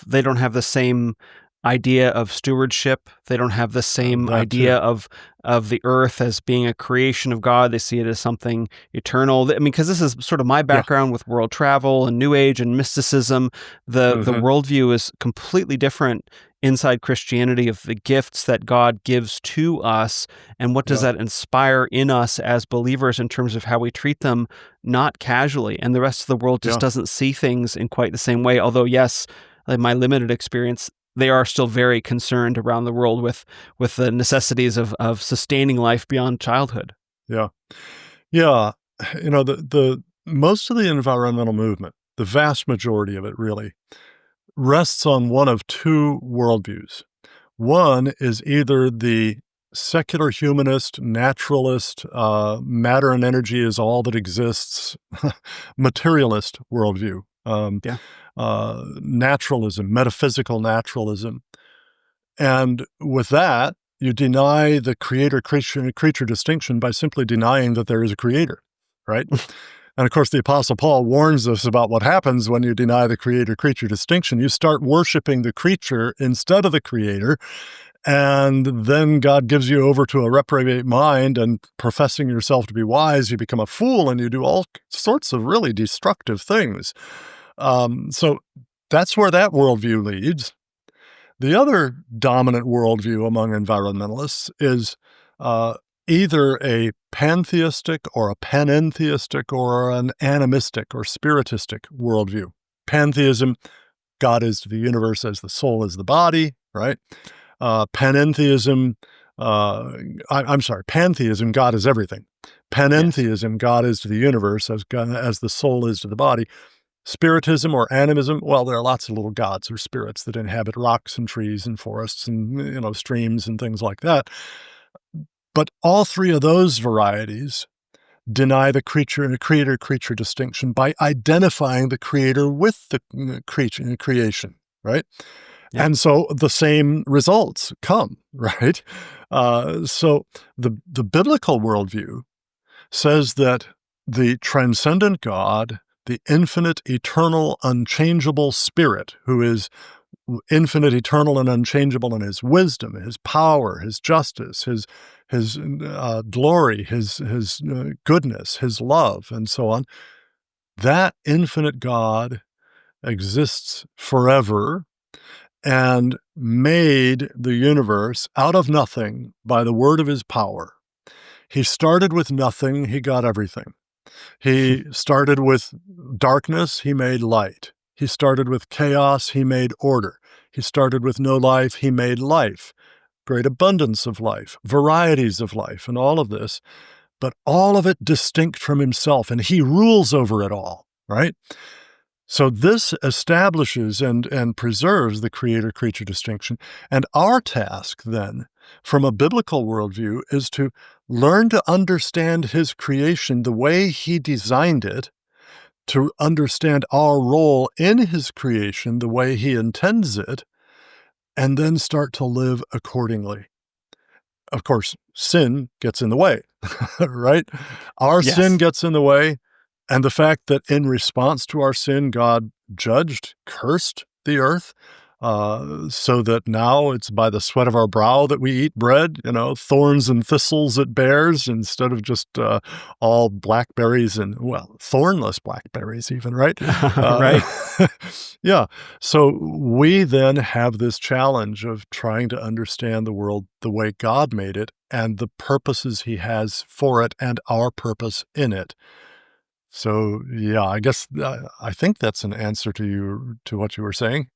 They don't have the same idea of stewardship. They don't have the same That too. idea of the earth as being a creation of God. They see it as something eternal. I mean, because this is sort of my Yeah. background with world travel and New Age and mysticism. The Mhm. worldview is completely different inside Christianity of the gifts that God gives to us, and what does Yeah. that inspire in us as believers in terms of how we treat them, not casually. And the rest of the world just Yeah. doesn't see things in quite the same way. Although, yes, in my limited experience, they are still very concerned around the world with the necessities of sustaining life beyond childhood. Yeah. Yeah. The most of the environmental movement, the vast majority of it really, rests on one of two worldviews. One is either the secular humanist, naturalist, matter and energy is all that exists, materialist worldview, Yeah. naturalism, metaphysical naturalism. And with that, you deny the creator-creature distinction by simply denying that there is a creator, right? And of course, the Apostle Paul warns us about what happens when you deny the creator-creature distinction. You start worshiping the creature instead of the creator, and then God gives you over to a reprobate mind, and professing yourself to be wise, you become a fool, and you do all sorts of really destructive things. So that's where that worldview leads. The other dominant worldview among environmentalists is uh, either a pantheistic or a panentheistic or an animistic or spiritistic worldview. Pantheism, God is the universe as the soul is the body, right? Panentheism, I'm sorry, pantheism, God is everything. Yes. Panentheism, God is to the universe as the soul is to the body. Spiritism or animism, well, there are lots of little gods or spirits that inhabit rocks and trees and forests and, streams and things like that. But all three of those varieties deny the creator-creature distinction by identifying the creator with the creation, right? Yeah. And so the same results come, right? So the biblical worldview says that the transcendent God, the infinite, eternal, unchangeable Spirit, who is infinite, eternal, and unchangeable in his wisdom, his power, his justice, his glory, his goodness, his love, and so on. That infinite God exists forever and made the universe out of nothing by the word of his power. He started with nothing, he got everything. He started with darkness, he made light. He started with chaos, he made order. He started with no life, he made life. Great abundance of life, varieties of life, and all of this, but all of it distinct from himself, and he rules over it all, right? So this establishes and preserves the creator-creature distinction. And our task then, from a biblical worldview, is to learn to understand his creation the way he designed it, to understand our role in his creation the way he intends it, and then start to live accordingly. Of course, sin gets in the way, right? Our sin Yes. gets in the way, and the fact that in response to our sin, God judged, cursed the earth, so that now it's by the sweat of our brow that we eat bread, thorns and thistles it bears instead of just all blackberries and, well, thornless blackberries even, right? Uh, Right. yeah. So we then have this challenge of trying to understand the world the way God made it and the purposes he has for it and our purpose in it. So, yeah, I guess I think that's an answer to what you were saying.